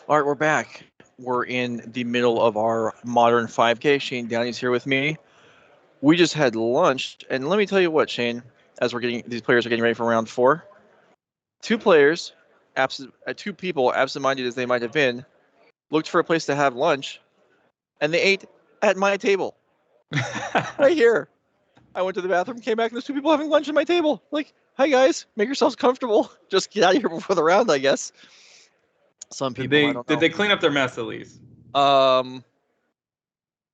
All right, we're back. We're in the middle of our modern 5K. Shane Downey's here with me. We just had lunch, and let me tell you what, Shane. As these players are getting ready for round 4, two people, absent-minded as they might have been, looked for a place to have lunch, and they ate at my table right here. I went to the bathroom, came back, and there's two people having lunch at my table. Like, hi guys, make yourselves comfortable. Just get out of here before the round, I guess. Some people, I don't know. Did they clean up their mess at least?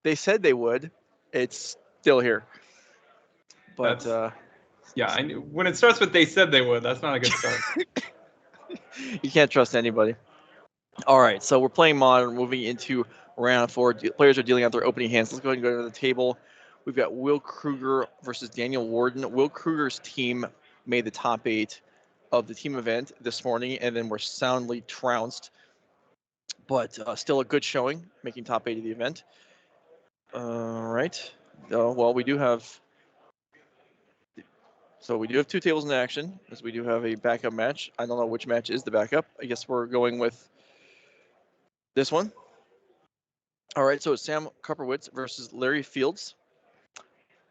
They said they would. It's still here. But yeah, I knew when it starts with "they said they would." That's not a good start. You can't trust anybody. All right, so we're playing modern, moving into round 4. Players are dealing out their opening hands. Let's go ahead and go to the table. We've got Will Kruger versus Daniel Wharton. Will Kruger's team made the top 8 of the team event this morning, and then were soundly trounced. But still a good showing, making top 8 of the event. All right. Well, we do have 2 tables in action, as we do have a backup match. I don't know which match is the backup. I guess we're going with this one. All right, so it's Sam Copperwitz versus Larry Fields.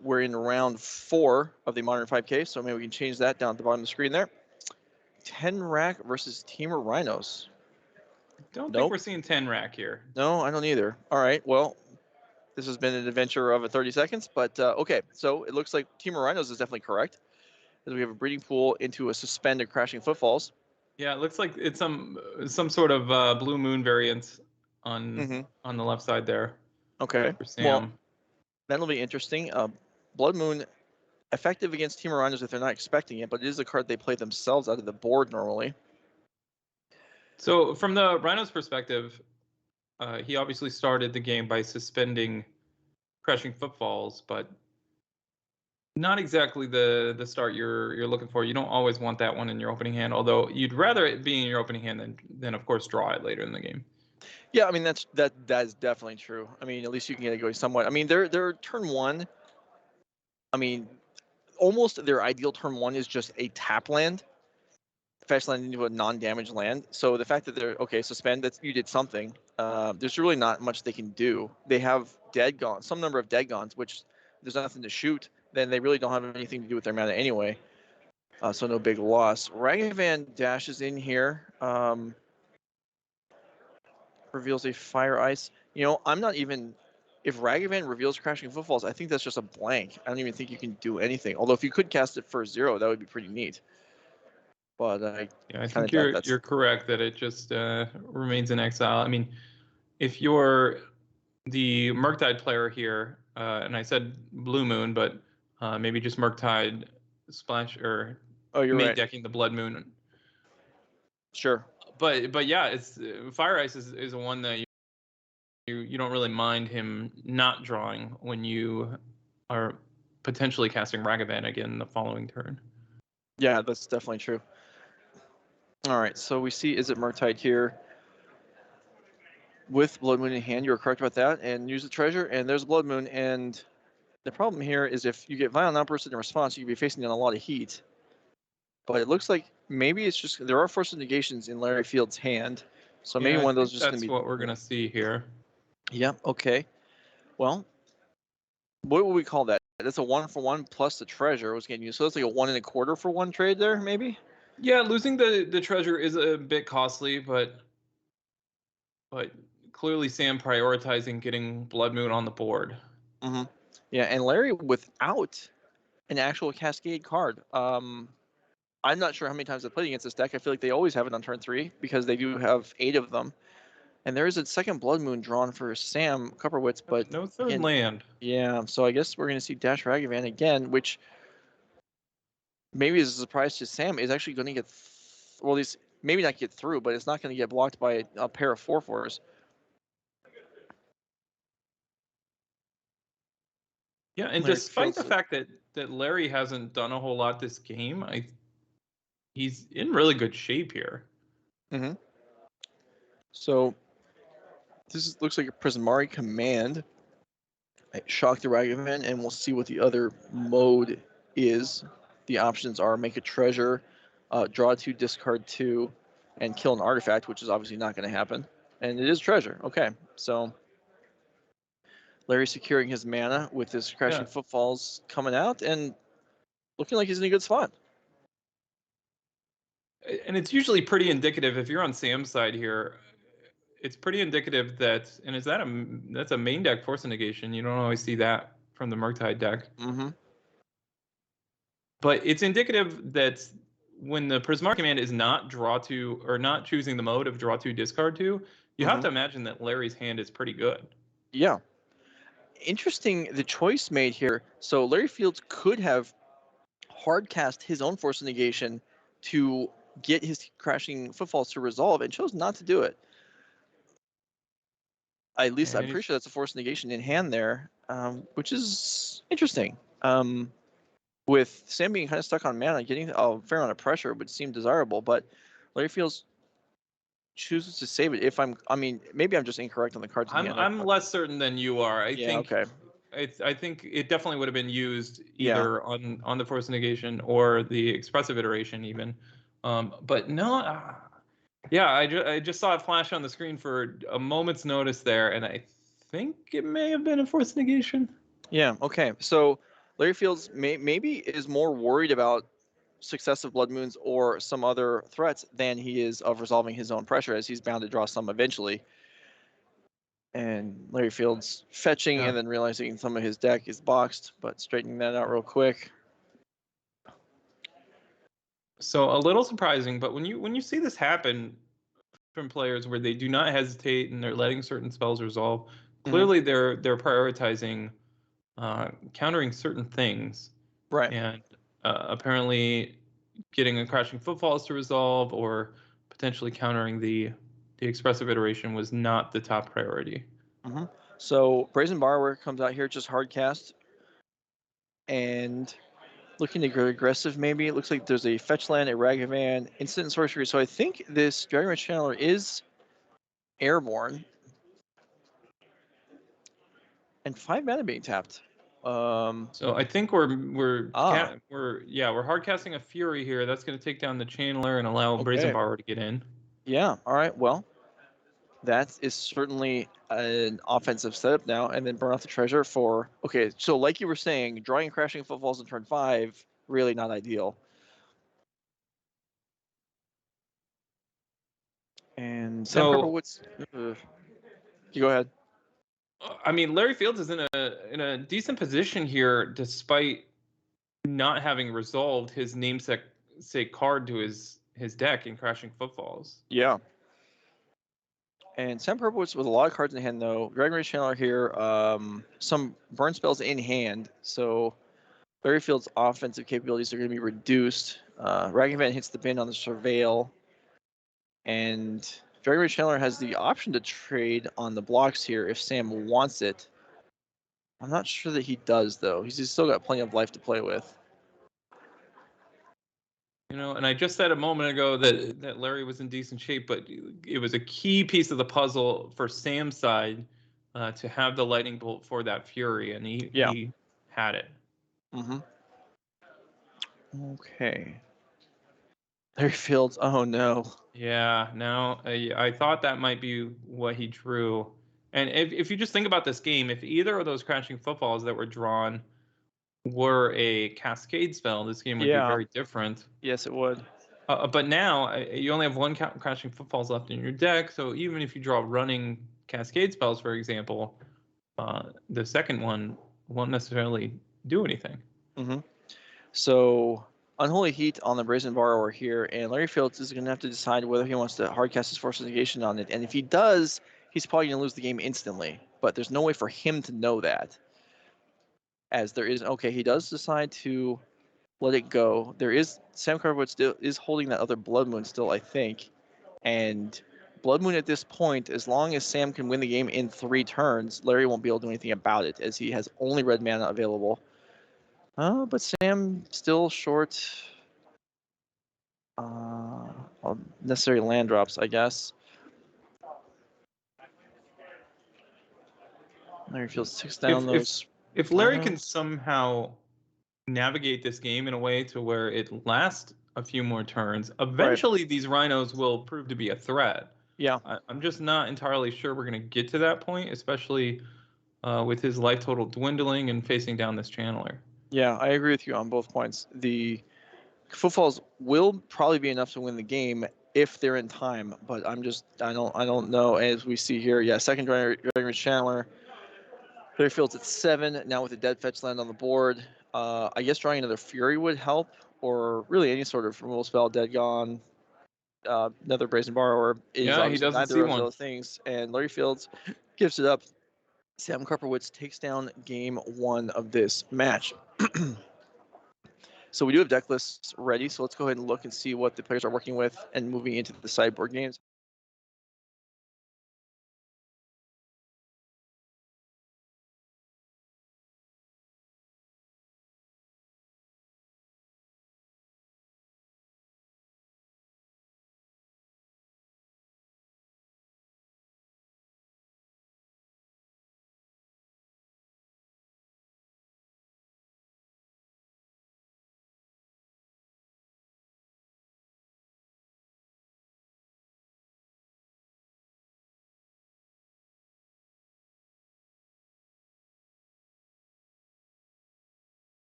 We're in round 4 of the Modern 5K, so maybe we can change that down at the bottom of the screen there. 10 Rack versus Temur Rhinos. Don't think we're seeing 10 Rack here. No, I don't either. All right, well, this has been an adventure of 30 seconds, but okay. So it looks like Temur Rhinos is definitely correct, as we have a breeding pool into a suspended crashing footfalls. Yeah, it looks like it's some sort of blue moon variant on the left side there. Okay. For Sam. Well, that'll be interesting. Blood Moon, effective against Temur Rhinos if they're not expecting it, but it is a card they play themselves out of the board normally. So from the Rhinos' perspective, he obviously started the game by suspending crashing footfalls, but not exactly the start you're looking for. You don't always want that one in your opening hand, although you'd rather it be in your opening hand than of course draw it later in the game. Yeah, I mean that is definitely true. I mean, at least you can get it going somewhat. I mean, their turn 1. I mean, almost their ideal turn 1 is just a tap land, fetch land into a non-damaged land. So the fact that they're suspend, that you did something. There's really not much they can do. They have some number of dead gons, which there's nothing to shoot. Then they really don't have anything to do with their mana anyway. So no big loss. Ragavan dashes in here. Reveals a fire ice. You know, I'm not even. If Ragavan reveals crashing footfalls, I think that's just a blank. I don't even think you can do anything. Although if you could cast it for 0, that would be pretty neat. But I think you're correct that it just remains in exile. I mean, if you're the Murktide player here, and I said Blue Moon, but maybe just Murktide splash or you're right. decking the Blood Moon. Sure. But yeah, it's Fire Ice is one that you don't really mind him not drawing when you are potentially casting Ragavan again the following turn. Yeah, that's definitely true. All right, so we see Izzet Murktide here with Blood Moon in hand. You're correct about that. And use the treasure, and there's Blood Moon. And the problem here is if you get Violent Outburst in response, you could be facing down a lot of heat. But it looks like maybe it's just there are force negations in Larry Field's hand, so maybe one of those just going to be. That's what we're going to see here. Yeah. Okay. Well, what would we call that? That's a 1-for-1 plus the treasure was getting used. So that's like a 1 1/4 for 1 trade there, maybe. Yeah, losing the treasure is a bit costly, but clearly Sam prioritizing getting Blood Moon on the board. Mm-hmm. Yeah, and Larry without an actual Cascade card. I'm not sure how many times I've played against this deck. I feel like they always have it on turn 3 because they do have 8 of them. And there is a second Blood Moon drawn for Sam Copperwitz, but no third land. Yeah, so I guess we're going to see Dash Ragavan again, which maybe is a surprise to Sam. Is actually going to get, well, he's maybe not get through, but it's not going to get blocked by a pair of 4/4s. Yeah, and despite the fact that Larry hasn't done a whole lot this game, he's in really good shape here. Mm-hmm. So this looks like a Prismari command. I shock the Ragavan, and we'll see what the other mode is. The options are make a treasure, draw 2, discard 2, and kill an artifact, which is obviously not going to happen. And it is treasure. Okay, so Larry securing his mana with his Crashing Footfalls coming out and looking like he's in a good spot. And it's usually pretty indicative if you're on Sam's side here. It's pretty indicative that, and that's a main deck Force Negation. You don't always see that from the Murktide deck. Mm-hmm. But it's indicative that when the Prismar command is not draw to, or not choosing the mode of draw to, discard to, you have to imagine that Larry's hand is pretty good. Yeah. Interesting, the choice made here. So Larry Fields could have hard cast his own Force Negation to get his Crashing Footfalls to resolve and chose not to do it. At least I'm pretty sure that's a Force Negation in hand there, which is interesting. With Sam being kind of stuck on mana, getting a fair amount of pressure would seem desirable, but Larry Fields chooses to save it. I mean, maybe I'm just incorrect on the cards. I'm less certain than you are. I think it definitely would have been used either on the Force Negation or the expressive iteration even. But no, I just saw it flash on the screen for a moment's notice there, and I think it may have been a Force Negation. Yeah, okay. So Larry Fields maybe is more worried about successive Blood Moons or some other threats than he is of resolving his own pressure, as he's bound to draw some eventually. And Larry Fields fetching and then realizing some of his deck is boxed, but straightening that out real quick. So a little surprising, but when you see this happen from players where they do not hesitate and they're letting certain spells resolve, clearly they're prioritizing countering certain things, right? And apparently getting a Crashing Footfalls to resolve or potentially countering the expressive iteration was not the top priority. So Brazen Borrower comes out here, just hard cast, and looking to go aggressive maybe. It looks like there's a fetch land, a Ragavan, instant and sorcery. So I think this Dragon Rage Channeler is airborne. And 5 mana being tapped. So I think we're hard casting a Fury here. That's going to take down the Channeler and allow Brazen Borrower to get in. Yeah. All right. Well, that is certainly an offensive setup now, and then burn off the treasure for. Okay, so like you were saying, drawing Crashing Footfalls in turn 5 really not ideal. And Sam Copperwitz. You go ahead. I mean, Larry Fields is in a decent position here, despite not having resolved his namesake card to his deck in Crashing Footfalls. Yeah. And Sam Copperwitz with a lot of cards in hand, though. Dragon Rage Channeler here, some burn spells in hand, so Larry Fields' offensive capabilities are going to be reduced. Ragavan hits the bin on the Surveil, and Dragon Rage Channeler has the option to trade on the blocks here if Sam wants it. I'm not sure that he does, though. He's still got plenty of life to play with. And I just said a moment ago that Larry was in decent shape, but it was a key piece of the puzzle for Sam's side to have the lightning bolt for that Fury, and he had it. Okay. Larry Fields, oh no. Yeah, no, I thought that might be what he drew. And if you just think about this game, if either of those Crashing Footfalls that were drawn were a cascade spell, this game would be very different. Yes, it would. But now you only have one Crashing Footfalls left in your deck, so even if you draw running cascade spells, for example, the second one won't necessarily do anything. So Unholy Heat on the Brazen Borrower here, and Larry Fields is going to have to decide whether he wants to hardcast his Force Negation on it. And if he does, he's probably going to lose the game instantly. But there's no way for him to know that. As there is, he does decide to let it go. There is, Sam Copperwitz still is holding that other Blood Moon still, I think. And Blood Moon at this point, as long as Sam can win the game in 3 turns, Larry won't be able to do anything about it, as he has only red mana available. But Sam still short necessary land drops, I guess. Larry Fields takes down those. If Larry can somehow navigate this game in a way to where it lasts a few more turns, eventually these rhinos will prove to be a threat. Yeah. I'm just not entirely sure we're going to get to that point, especially with his life total dwindling and facing down this channeler. Yeah, I agree with you on both points. The Footfalls will probably be enough to win the game if they're in time, but I don't know. As we see here, yeah, second Dragon Ridge Channeler. Clearfield's at 7 now with a dead fetch land on the board. I guess drawing another Fury would help, or really any sort of removal spell, Dead Gone, another Brazen Borrower is Yeah, he obviously doesn't neither see of one. those things. And Larry Fields gives it up. Sam Copperwitz takes down game 1 of this match. So we do have deck lists ready, so let's go ahead and look and see what the players are working with and moving into the sideboard games.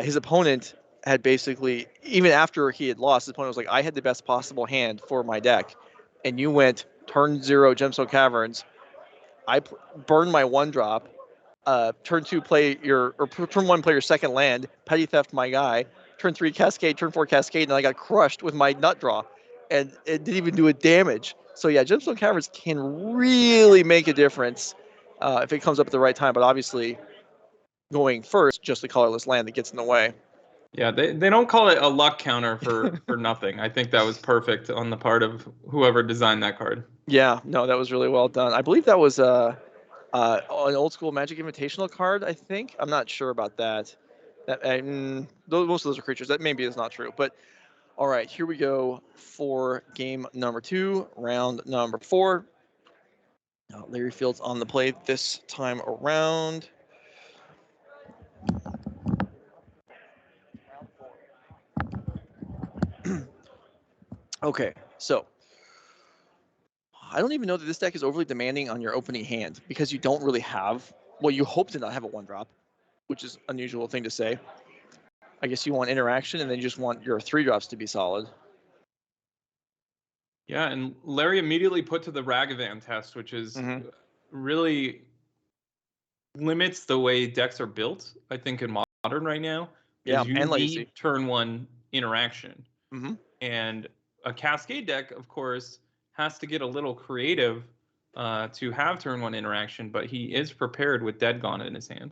His opponent had basically, even after he had lost, his opponent was like, I had the best possible hand for my deck. And you went turn 0 Gemstone Caverns. I burned my 1-drop. Turn 2 play your, or turn 1 play your second land. Petty Theft my guy. Turn 3 Cascade, turn 4 Cascade, and I got crushed with my nut draw. And it didn't even do a damage. So yeah, Gemstone Caverns can really make a difference if it comes up at the right time. But obviously, going first, just a colorless land that gets in the way. Yeah, they don't call it a luck counter for nothing. I think that was perfect on the part of whoever designed that card. Yeah, no, that was really well done. I believe that was an old school Magic Invitational card. I think I'm not sure about that. Most of those are creatures. That maybe is not true. But all right, here we go for game number 2, round number 4. Larry Fields on the plate this time around. Okay, so I don't even know that this deck is overly demanding on your opening hand because you don't really have, well, you hope to not have a 1-drop, which is an unusual thing to say. I guess you want interaction and then you just want your 3-drops to be solid. Yeah, and Larry immediately put to the Ragavan test, which is really limits the way decks are built, I think, in Modern right now. Yeah, you and need Legacy. turn 1 interaction. Mm-hmm. And a Cascade deck, of course, has to get a little creative to have turn 1 interaction, but he is prepared with Dead Gone in his hand.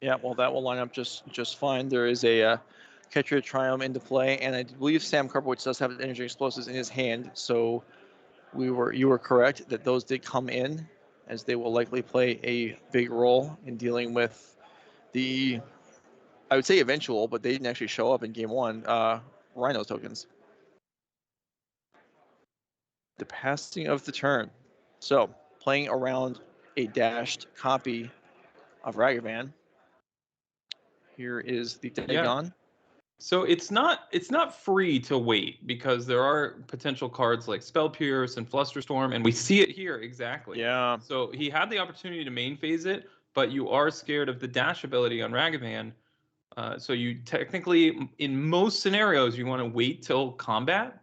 Yeah, well, that will line up just fine. There is a Ketria Triumph into play, and I believe Sam Copperwitz does have Energy Explosives in his hand, so you were correct that those did come in, as they will likely play a big role in dealing with the, I would say eventual, but they didn't actually show up in game 1, Rhino tokens. The passing of the turn. So, playing around a dashed copy of Ragavan. Here is the Dead Gone. So it's not free to wait because there are potential cards like Spell Pierce and Flusterstorm, and we see it here exactly. Yeah. So he had the opportunity to main phase it, but you are scared of the dash ability on Ragavan. So you technically, in most scenarios, you want to wait till combat.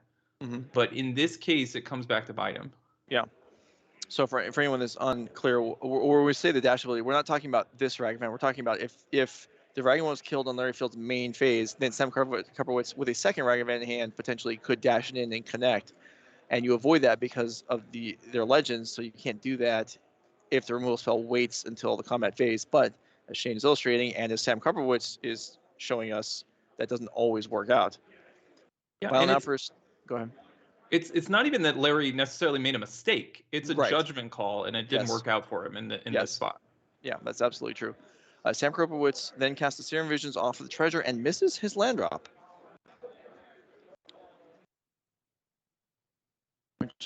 But in this case, it comes back to bite him. Yeah. So for anyone that's unclear, or we say the dash ability, we're not talking about this Ragavan. We're talking about if the Ragavan was killed on Larry Field's main phase, then Sam Copperwitz with a second Ragavan in hand potentially could dash it in and connect, and you avoid that because of their legends. So you can't do that if the removal spell waits until the combat phase. But as Shane is illustrating, and as Sam Copperwitz is showing us, that doesn't always work out. Yeah, Final and Outburst. Go ahead. It's not even that Larry necessarily made a mistake. It's a judgment call, and it didn't work out for him in this spot. Yeah, that's absolutely true. Sam Copperwitz then casts the Serum Visions off of the treasure and misses his land drop.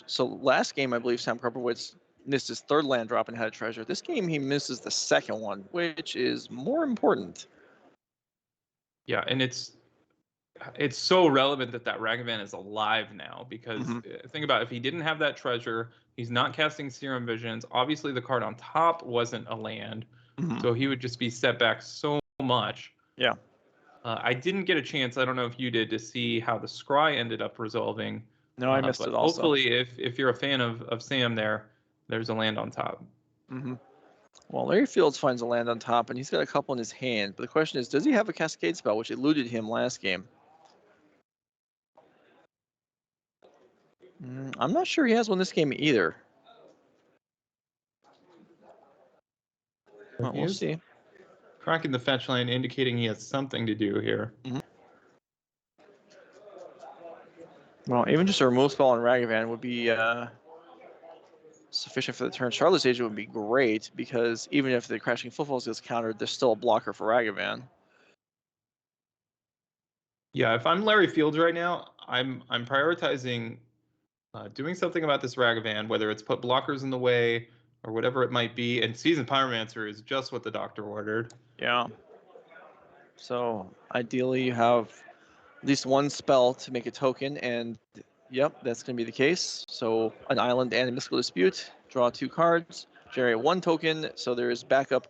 So last game, I believe Sam Copperwitz missed his 3rd land drop and had a treasure. This game, he misses the 2nd one, which is more important. Yeah, and it's so relevant that Ragavan is alive now because think about it, if he didn't have that treasure, he's not casting Serum Visions. Obviously, the card on top wasn't a land, so he would just be set back so much. Yeah. I didn't get a chance, I don't know if you did, to see how the Scry ended up resolving. No, I missed it also. Hopefully, if you're a fan of Sam there's a land on top. Well, Larry Fields finds a land on top, and he's got a couple in his hand. But the question is, does he have a Cascade spell, which eluded him last game? I'm not sure he has one this game either. Well, we'll see. Cracking the fetch line, indicating he has something to do here. Well, even just a removal spell on Ragavan would be sufficient for the turn. Charlotte's Agent would be great because even if the Crashing Footfalls gets countered, there's still a blocker for Ragavan. Yeah, if I'm Larry Fields right now, I'm prioritizing doing something about this Ragavan, whether it's put blockers in the way or whatever it might be. And Seasoned Pyromancer is just what the doctor ordered. Yeah. So ideally, you have at least one spell to make a token, and yep, that's going to be the case. So an island and a Mystical Dispute, draw 2 cards, generate 1 token, so there's backup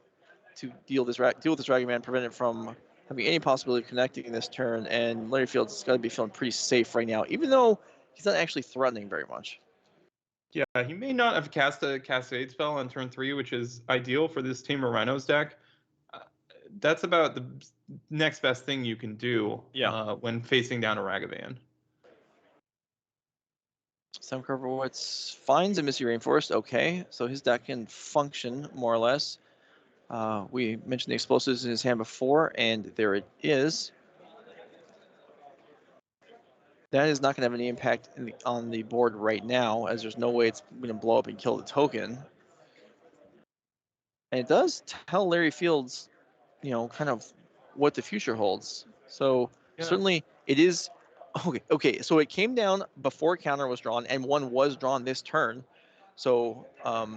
to deal with this Ragavan, prevent it from having any possibility of connecting this turn, and Larry Fields has got to be feeling pretty safe right now, even though he's not actually threatening very much. Yeah, he may not have cast a Cascade spell on turn 3, which is ideal for this Temur Rhinos deck. That's about the next best thing you can do when facing down a Ragavan. Sam Kruger finds a Misty Rainforest. Okay, so his deck can function more or less. We mentioned the explosives in his hand before, and there it is. That is not going to have any impact on the board right now, as there's no way it's going to blow up and kill the token. And it does tell Larry Fields, kind of what the future holds. So Yeah. certainly it is. Okay. So it came down before counter was drawn, and one was drawn this turn. So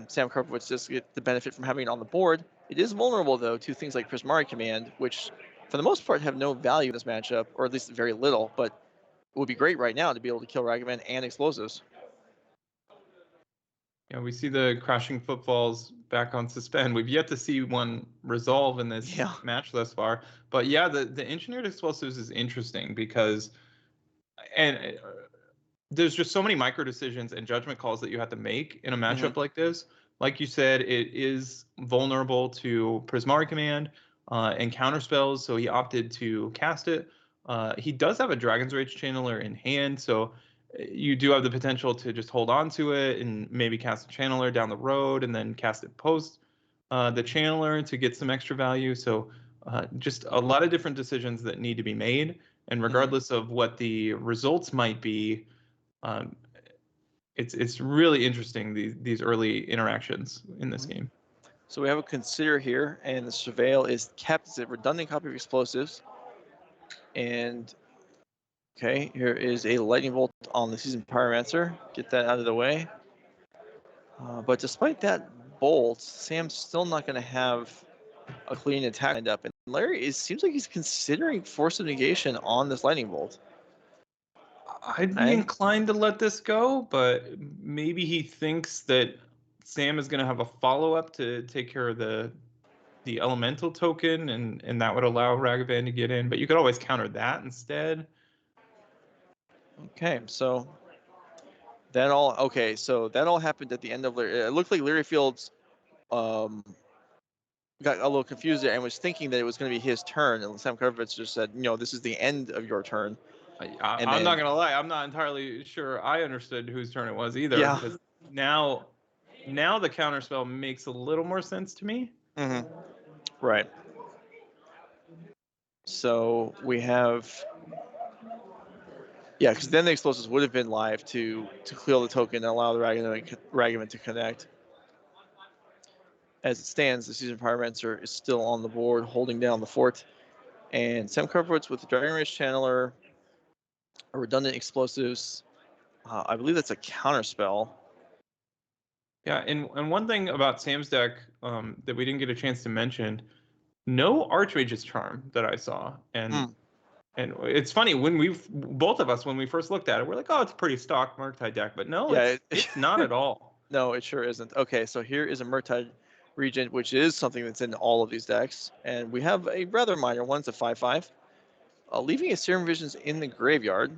Sam Copperwitz does get the benefit from having it on the board. It is vulnerable though to things like Prismari Command, which for the most part have no value in this matchup, or at least very little. But it would be great right now to be able to kill Ragavan and explosives. Yeah, we see the crashing footfalls back on suspend. We've yet to see one resolve in this Yeah. match thus far. But yeah, the engineered explosives is interesting because there's just so many micro decisions and judgment calls that you have to make in a matchup like this. Like you said, it is vulnerable to Prismari Command and counter spells, so he opted to cast it. He does have a Dragon's Rage Channeler in hand, so you do have the potential to just hold on to it and maybe cast a Channeler down the road and then cast it post the Channeler to get some extra value. So just a lot of different decisions that need to be made. And regardless of what the results might be, it's really interesting these early interactions in this game. So we have a consider here, and the surveil is kept as a redundant copy of explosives. And okay, here is a lightning bolt on the seasoned pyromancer. Get that out of the way. But despite that bolt, Sam's still not going to have a clean attack lined up. And Larry seems like he's considering force of negation on this lightning bolt. I'd be inclined to let this go, but maybe he thinks that Sam is going to have a follow-up to take care of the elemental token, and that would allow Ragavan to get in. But you could always counter that instead. Okay, so that all happened at the end of Larry. It looked like Larry Fields got a little confused there and was thinking that it was going to be his turn, and Sam Kruger just said, this is the end of your turn. I'm not gonna lie, I'm not entirely sure I understood whose turn it was either. Yeah. Because now the counter spell makes a little more sense to me. Right. So we have, because then the explosives would have been live to clear the token and allow the Ragavan to connect. As it stands, the Seasoned Pyromancer is still on the board, holding down the fort. And Sam Copperwitz with the Dragon Rage Channeler, a redundant explosives. I believe that's a counter spell. Yeah, and one thing about Sam's deck that we didn't get a chance to mention, no Archmage's Charm that I saw. And it's funny, when both of us, when we first looked at it, we're like, oh, it's a pretty stock Murktide deck. But no, it's not at all. No, it sure isn't. Okay, so here is a Murktide Regent, which is something that's in all of these decks. And we have a rather minor one. It's a 5/5. Leaving a Serum Visions in the graveyard.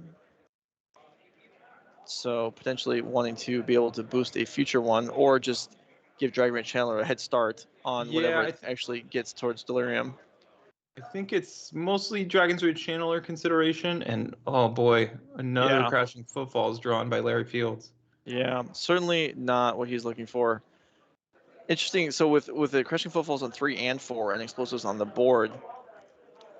So potentially wanting to be able to boost a future one, or just give Dragon Rage Channeler a head start on whatever it actually gets towards Delirium. I think it's mostly Dragon's Rage Channeler consideration, and oh boy, another crashing footfalls drawn by Larry Fields. Yeah, certainly not what he's looking for. Interesting. So with the crashing footfalls on 3 and 4 and explosives on the board,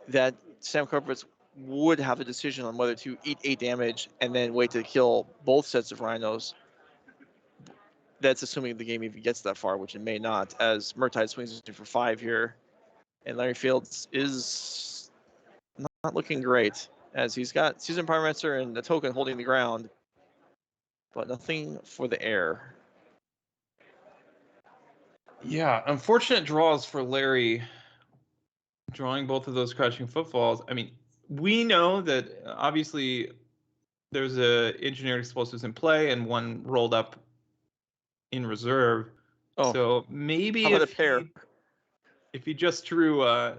that Sam Copperwitz would have a decision on whether to eat 8 damage and then wait to kill both sets of rhinos. That's assuming the game even gets that far, which it may not, as Murktide swings in for 5 here. And Larry Fields is not looking great, as he's got Seasoned Pyromancer and the token holding the ground, but nothing for the air. Yeah, unfortunate draws for Larry, drawing both of those crashing footfalls. I mean, we know that obviously there's a engineered explosives in play and one rolled up in reserve. Oh, so maybe if he just drew a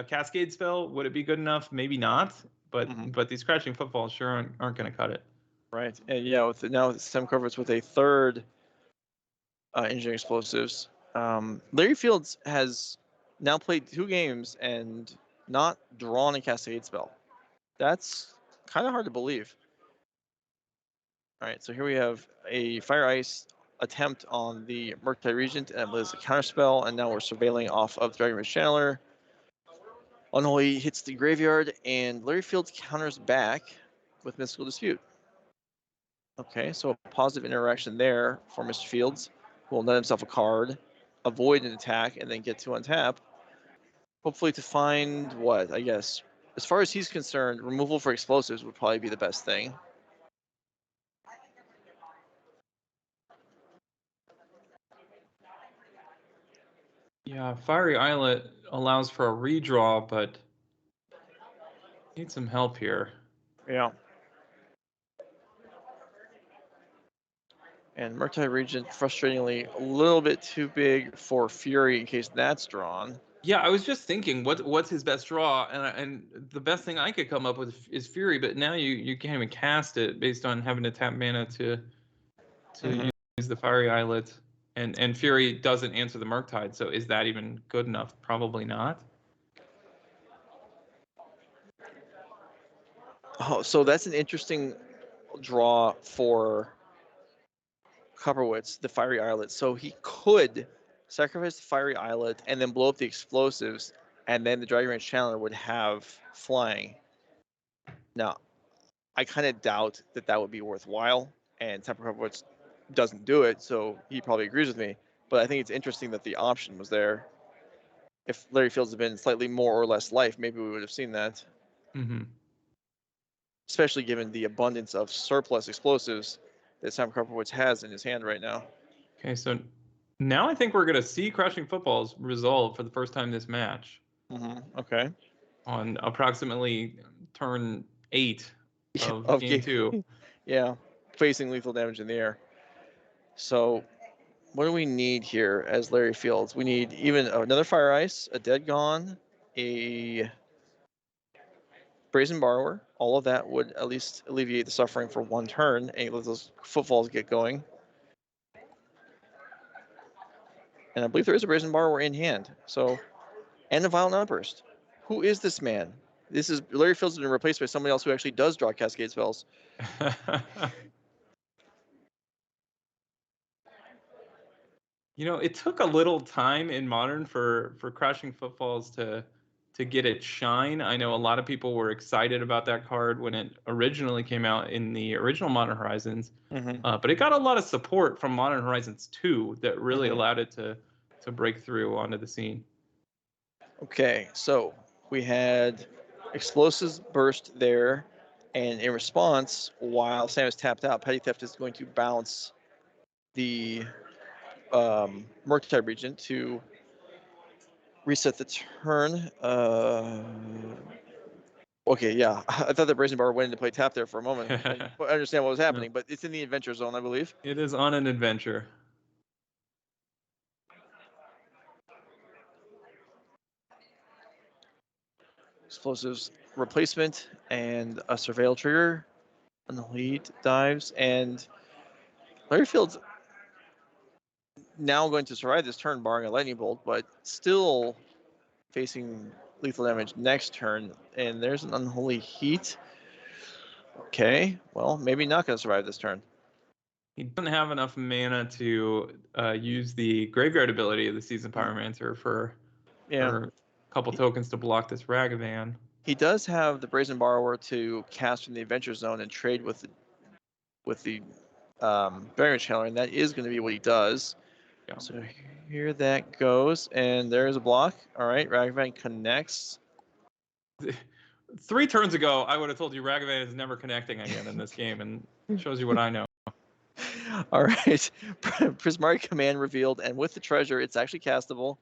cascade spell, would it be good enough? Maybe not. But these crashing footfalls sure aren't going to cut it. Right, and yeah, with Sam Copperwitz with a third engineering explosives. Larry Fields has now played 2 games and not drawn a cascade spell. That's kind of hard to believe. All right, so here we have a Fire Ice attempt on the Murktide Regent, and it was a counter spell, and now we're surveilling off of Dragon Rage Channeler. Unholy hits the graveyard, and Larry Fields counters back with Mystical Dispute. Okay, so a positive interaction there for Mr. Fields, who will net himself a card, avoid an attack, and then get to untap. hopefully to find what, I guess. As far as he's concerned, removal for explosives would probably be the best thing. Yeah, Fiery Islet allows for a redraw, but need some help here. Yeah. And Murktide Regent, frustratingly, a little bit too big for Fury in case that's drawn. Yeah, I was just thinking, what's his best draw, and the best thing I could come up with is Fury, but now you can't even cast it based on having to tap mana to use the Fiery Islet, and Fury doesn't answer the Murktide, so is that even good enough? Probably not. Oh, so that's an interesting draw for Copperwitz, the Fiery Islet. So he could sacrifice the Fiery Islet and then blow up the explosives, and then the Dragon Range Challenger would have flying. Now, I kind of doubt that that would be worthwhile, and Temur Copperwitz doesn't do it, so he probably agrees with me. But I think it's interesting that the option was there. If Larry Fields had been slightly more or less life, maybe we would have seen that. Mm-hmm. Especially given the abundance of surplus explosives that Sam Copperwitz has in his hand right now. Okay, so now I think we're going to see Crushing Footfalls resolve for the first time this match. Okay. On approximately turn 8 of game 2. Yeah, facing lethal damage in the air. So what do we need here as Larry Fields? We need even another Fire Ice, a Dead Gone, a Brazen Borrower. All of that would at least alleviate the suffering for one turn and let those footfalls get going. And I believe there is a Brazen Borrower in hand. So, and a Violent Outburst. Who is this man? This is Larry Fields has been replaced by somebody else who actually does draw Cascade spells. You know, it took a little time in Modern for Crashing Footfalls to get its shine. I know a lot of people were excited about that card when it originally came out in the original Modern Horizons, but it got a lot of support from Modern Horizons 2 that really allowed it to break through onto the scene. Okay, so we had explosives burst there, and in response, while Sam is tapped out, Petty Theft is going to bounce the Murktide Regent to reset the turn. Okay, yeah, I thought the Brazen Bar went into play tap there for a moment. I didn't understand what was happening, but it's in the adventure zone, I believe. It is on an adventure. Explosives replacement and a surveil trigger, and the lead dives, and Larry Fields now going to survive this turn, barring a lightning bolt, but still facing lethal damage next turn. And there's an Unholy Heat. Okay, well, maybe not going to survive this turn. He doesn't have enough mana to use the graveyard ability of the Seasoned Pyromancer for a couple tokens to block this Ragavan. He does have the Brazen Borrower to cast from the Adventure Zone and trade with the Barrier Challenger, and that is going to be what he does. Yeah. So here that goes, and there's a block. All right, Ragavan connects. 3 turns ago, I would have told you Ragavan is never connecting again in this game, and it shows you what I know. All right, Prismari Command revealed, and with the treasure, it's actually castable.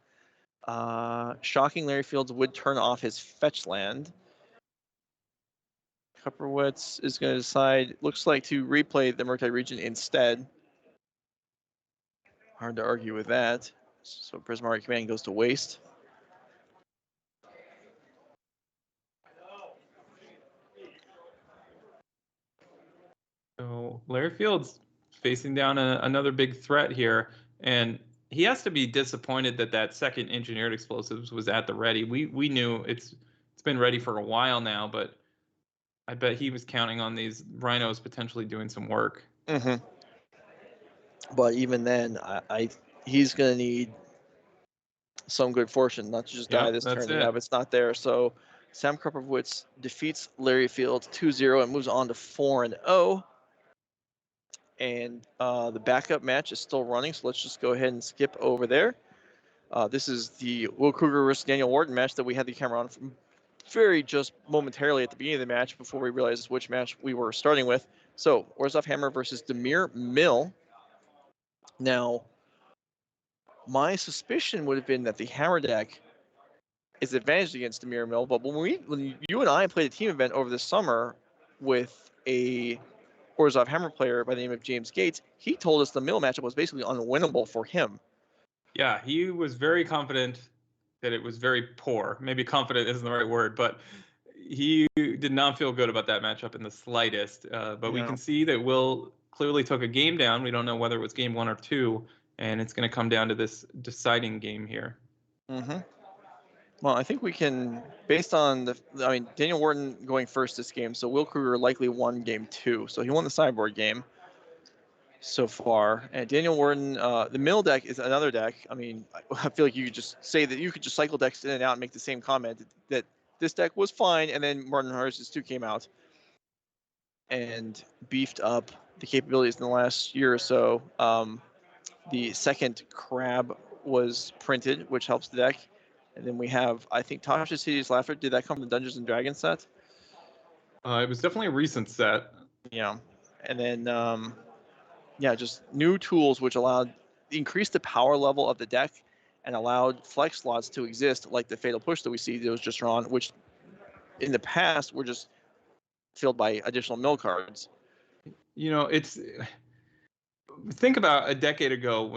Shocking Larry Fields would turn off his fetch land. Copperwitz is going to decide, looks like, to replay the Murktide Regent instead. Hard to argue with that. So Prismari Command goes to waste. So Larry Fields facing down another big threat here, and he has to be disappointed that that second engineered explosives was at the ready. We knew it's been ready for a while now, but I bet he was counting on these rhinos potentially doing some work. But even then, he's going to need some good fortune, not to just die this turn. Yeah, but it's not there. So Sam Copperwitz defeats Larry Fields 2-0 and moves on to 4-0. And the backup match is still running, so let's just go ahead and skip over there. This is the Will Kruger versus Daniel Wharton match that we had the camera on from very just momentarily at the beginning of the match before we realized which match we were starting with. So, Orzhov Hammer versus Temur Mill. Now, my suspicion would have been that the Hammer deck is advantaged against Temur Mill, but when you and I played a team event over the summer with a Orzhov Hammer player by the name of James Gates, he told us the Mill matchup was basically unwinnable for him. Yeah, he was very confident that it was very poor. Maybe confident isn't the right word, but he did not feel good about that matchup in the slightest. But we can see that Will clearly took a game down. We don't know whether it was game 1 or 2, and it's going to come down to this deciding game here. Mm-hmm. Well, I think we can, based on Daniel Wharton going first this game, so Will Kruger likely won game 2. So he won the sideboard game so far. And Daniel Wharton, the Mill deck is another deck. I mean, I feel like you could just say that you could just cycle decks in and out and make the same comment that this deck was fine, and then Martin Harris's 2 came out and beefed up the capabilities in the last year or so. The second Crab was printed, which helps the deck. And then we have, I think, Tasha's City's Laughter. Did that come from the Dungeons and Dragons set? It was definitely a recent set. Yeah. And then, just new tools which increased the power level of the deck and allowed flex slots to exist, like the Fatal Push that we see that was just drawn, which in the past were just filled by additional mill cards. You know, think about a decade ago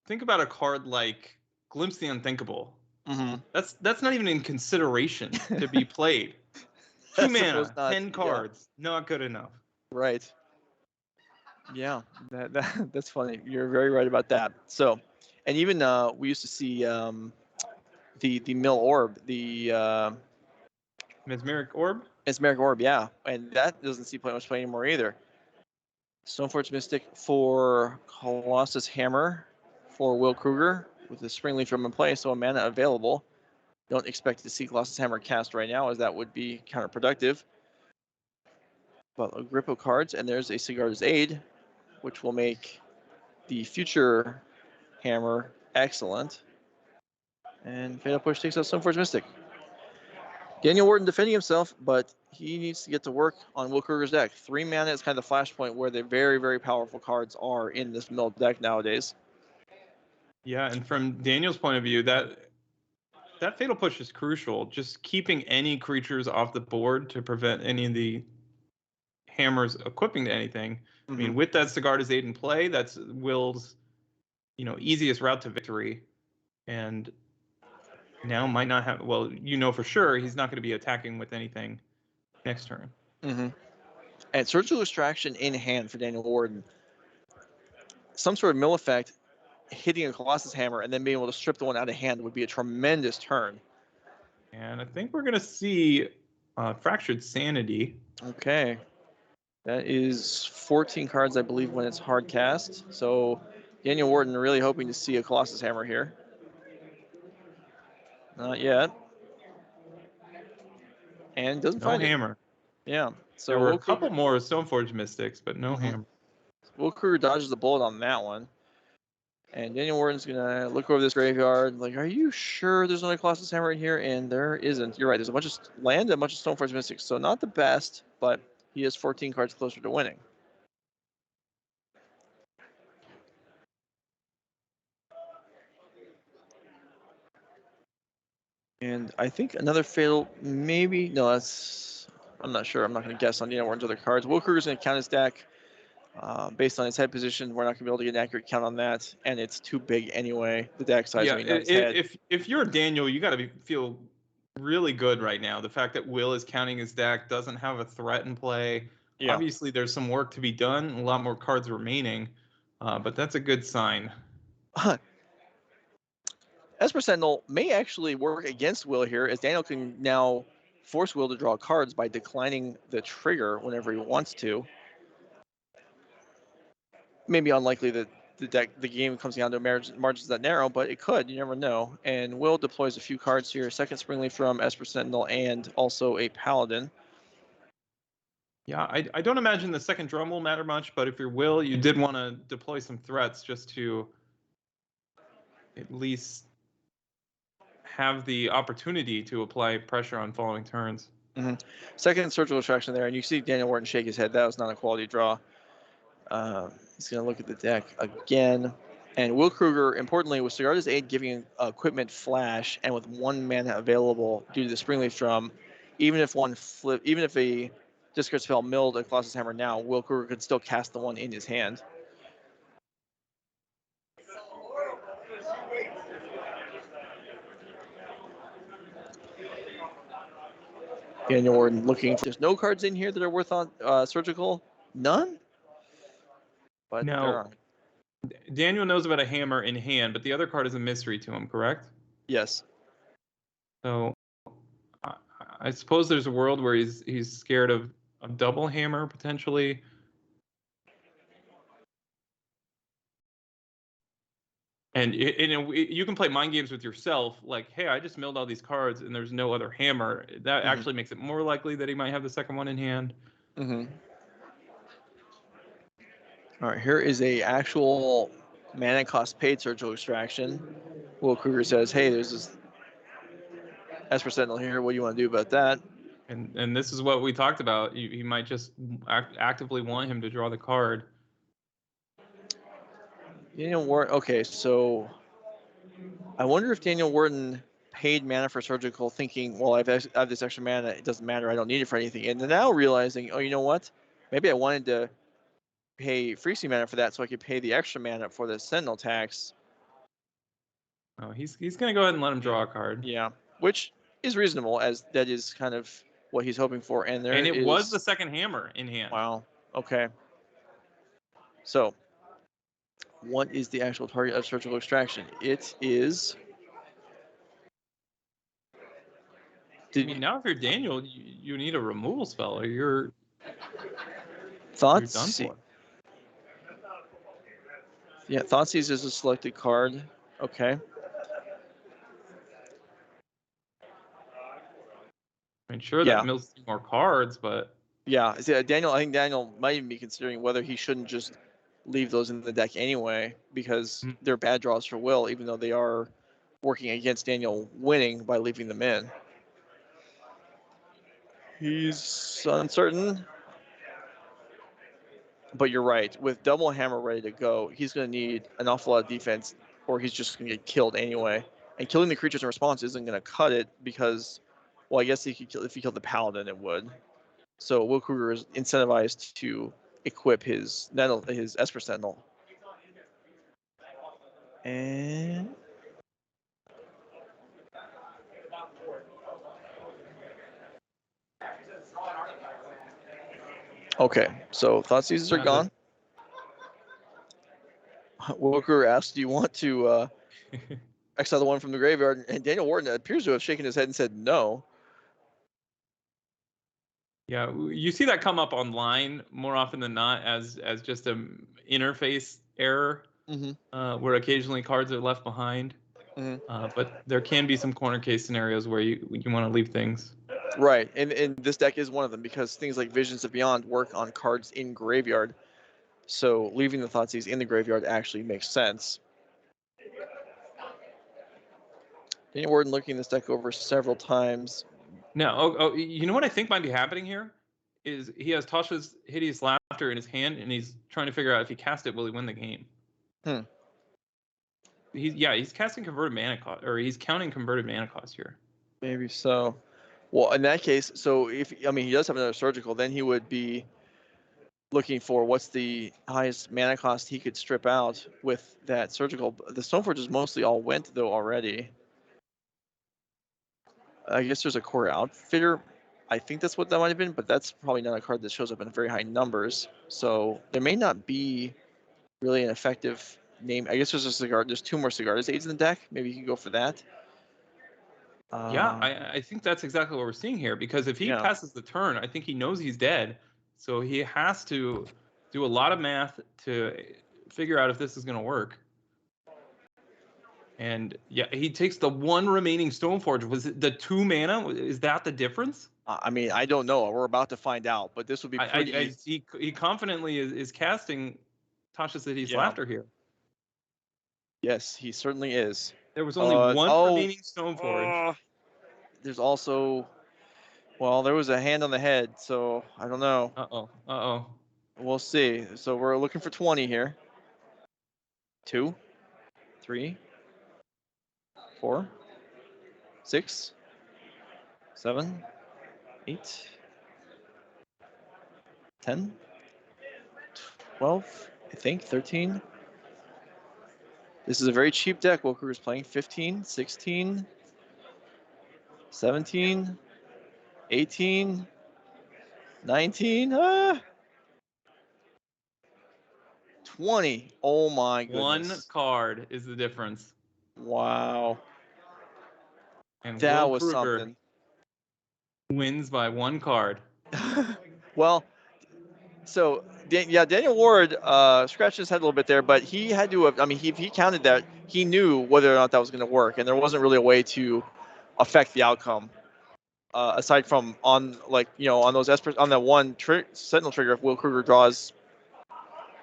think about a card like Glimpse the Unthinkable. Mm-hmm. That's not even in consideration to be played. 2 mana, 10 cards, not good enough. Right. Yeah, that's funny. You're very right about that. So, and even we used to see the Mill Orb, the Mesmeric Orb? Mesmeric Orb, yeah. And that doesn't see much play anymore either. Stoneforge Mystic for Colossus Hammer for Will Kruger with the Springleaf Drum in play, so a mana available. Don't expect to see Colossus Hammer cast right now, as that would be counterproductive. But a grip of cards, and there's a Sigarda's Aid, which will make the future Hammer excellent. And Fatal Push takes out Stoneforge Mystic. Daniel Wharton defending himself, but he needs to get to work on Will Kruger's deck. 3 mana is kind of the flashpoint where the very, very powerful cards are in this Mill deck nowadays. Yeah, and from Daniel's point of view, that Fatal Push is crucial. Just keeping any creatures off the board to prevent any of the hammers equipping to anything. Mm-hmm. I mean, with that Sigarda's Aid in play, that's Will's, easiest route to victory. And now might not have, well, for sure he's not going to be attacking with anything next turn. Mm-hmm. And Surgical Extraction in hand for Daniel Wharton. Some sort of mill effect, hitting a Colossus Hammer, and then being able to strip the one out of hand would be a tremendous turn. And I think we're going to see Fractured Sanity. Okay. That is 14 cards, I believe, when it's hard cast. So Daniel Wharton really hoping to see a Colossus Hammer here. Not yet. And doesn't find hammer. It. Yeah. So there were a couple more Stoneforge Mystics, but no hammer. Will Kruger dodges the bullet on that one. And Daniel Wharton's going to look over this graveyard like, are you sure there's no Colossus Hammer in here? And there isn't. You're right. There's a bunch of land and a bunch of Stoneforge Mystics. So not the best, but he is 14 cards closer to winning. And I think another fatal, maybe. No, I'm not sure. I'm not going to guess on Daniel Wharton's other cards. Will Kruger's going to count his deck. Based on his head position, we're not going to be able to get an accurate count on that, and it's too big anyway. The deck size. Yeah, if you're Daniel, you got to feel really good right now. The fact that Will is counting his deck, doesn't have a threat in play. Yeah. Obviously, there's some work to be done. A lot more cards remaining, but that's a good sign. Esper Sentinel may actually work against Will here, as Daniel can now force Will to draw cards by declining the trigger whenever he wants to. Maybe unlikely that the game comes down to margins that narrow, but it could. You never know. And Will deploys a few cards here. Second Springleaf from Esper Sentinel and also a Paladin. Yeah, I don't imagine the second drum will matter much, but if you're Will, you did want to deploy some threats just to at least have the opportunity to apply pressure on following turns. Second surgical extraction there, and you see Daniel Wharton shake his head. That was not a quality draw. He's going to look at the deck again. And Will Kruger, importantly, with Sigarda's aid giving equipment flash and with 1 mana available due to the Springleaf Drum, even if a discard spell milled a Colossus Hammer now, Will Kruger could still cast the one in his hand. Daniel Wharton looking. There's no cards in here that are worth on surgical. None. But Now, there are. Daniel knows about a hammer in hand, but the other card is a mystery to him, correct? Yes. So I suppose there's a world where he's scared of a double hammer potentially. And you can play mind games with yourself, like, hey, I just milled all these cards and there's no other hammer. That actually makes it more likely that he might have the second one in hand. All right, here is a actual mana cost paid surgical extraction. Will Kruger says, hey, there's this Esper Sentinel here. What do you want to do about that? And this is what we talked about. He might just actively want him to draw the card. Daniel Wharton. Okay, so I wonder if Daniel Wharton paid mana for surgical, thinking, well, I have this extra mana. It doesn't matter. I don't need it for anything. And then now realizing, oh, you know what? Maybe I wanted to pay freezing mana for that so I could pay the extra mana for the Sentinel tax. Oh, he's going to go ahead and let him draw a card. Yeah, which is reasonable, as that is kind of what he's hoping for. And it was the second hammer in hand. Wow. Okay. So, what is the actual target of surgical extraction? It is. Now if you're Daniel, you need a removal spell, or you're Thoughts. You're done for. Yeah, Thoughtseize is a selected card. Okay. Sure, that mills more cards, but yeah, see, I think Daniel might even be considering whether he shouldn't just leave those in the deck anyway, because they're bad draws for Will, even though they are working against Daniel winning by leaving them in. He's uncertain, but you're right. With double hammer ready to go, he's going to need an awful lot of defense, or he's just going to get killed anyway. And killing the creatures in response isn't going to cut it because, well, I guess he could kill, if he killed the paladin, it would. So Will Kruger is incentivized to equip his Esper Sentinel. And okay, so Thoughtseizes are gone. Will Kruger asks, do you want to exile the one from the graveyard? And Daniel Wharton appears to have shaken his head and said no. Yeah, you see that come up online more often than not as just an interface error, where occasionally cards are left behind. But there can be some corner case scenarios where you want to leave things. Right, and this deck is one of them because things like Visions of Beyond work on cards in graveyard. So leaving the Thoughtseize in the graveyard actually makes sense. Daniel Wharton looking this deck over several times. No, you know what I think might be happening here? Is he has Tasha's Hideous Laughter in his hand, and he's trying to figure out if he cast it, will he win the game? He's casting converted mana cost, or he's counting converted mana cost here. Maybe so. Well, in that case, so he does have another surgical, then he would be looking for what's the highest mana cost he could strip out with that surgical. The Stoneforges mostly all went though already. I guess there's a core outfitter. I think that's what that might have been, but that's probably not a card that shows up in very high numbers. So there may not be really an effective name. I guess there's a cigar. There's 2 more Sigarda's aids in the deck. Maybe you can go for that. I think that's exactly what we're seeing here, because if he passes the turn, I think he knows he's dead. So he has to do a lot of math to figure out if this is going to work. And yeah, he takes the 1 remaining Stoneforge. Was it the 2 mana? Is that the difference? I don't know. We're about to find out, but this would be pretty. He confidently is casting Tasha's Hideous Laughter here. Yes, he certainly is. There was only one remaining Stoneforge. There's also, well, there was a hand on the head, so I don't know. Uh-oh. We'll see. So we're looking for 20 here. 2, 3, 4, 6, 7, 8, 10, 12, I think 13. This is a very cheap deck. Will Kruger's playing 15, 16, 17, 18, 19, 20. Oh my goodness. One card is the difference. Wow. And that Will was Kruger something. Wins by 1 card. Well, so Daniel Ward scratched his head a little bit there, but he had to have, I mean, he counted that, he knew whether or not that was going to work, and there wasn't really a way to affect the outcome. Aside from on, like, on those on that one Sentinel trigger, if Will Kruger draws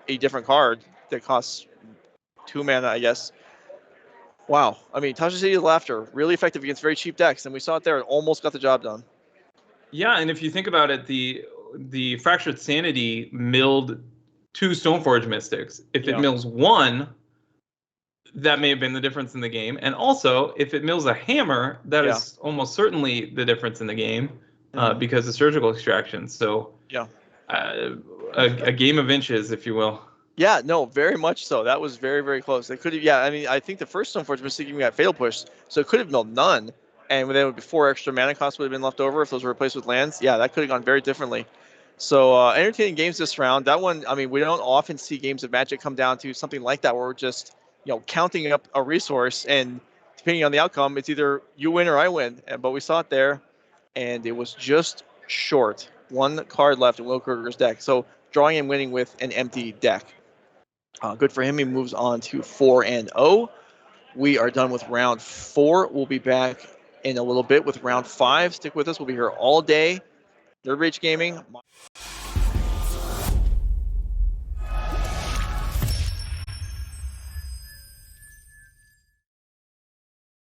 a different card that costs 2 mana, I guess. Wow. I mean, Tasha City's Laughter, really effective against very cheap decks, and we saw it there. It almost got the job done. Yeah, and if you think about it, the Fractured Sanity milled 2 Stoneforge Mystics. If it mills 1, that may have been the difference in the game. And also, if it mills a hammer, that is almost certainly the difference in the game because of surgical extraction. So a game of inches, if you will. Yeah, no, very much so. That was very, very close. They could have, I mean, I think the first Stoneforge Mystic even got Fatal Push, so it could have milled none. And then would be 4 extra mana costs would have been left over if those were replaced with lands. Yeah, that could have gone very differently. So entertaining games this round. That one, I mean, we don't often see games of Magic come down to something like that where we're just, counting up a resource, and depending on the outcome, it's either you win or I win. But we saw it there, and it was just short. 1 card left in Will Kruger's deck. So drawing and winning with an empty deck. Good for him. He moves on to 4-0. We are done with round 4. We'll be back in a little bit with round 5. Stick with us. We'll be here all day. Third Rage Gaming.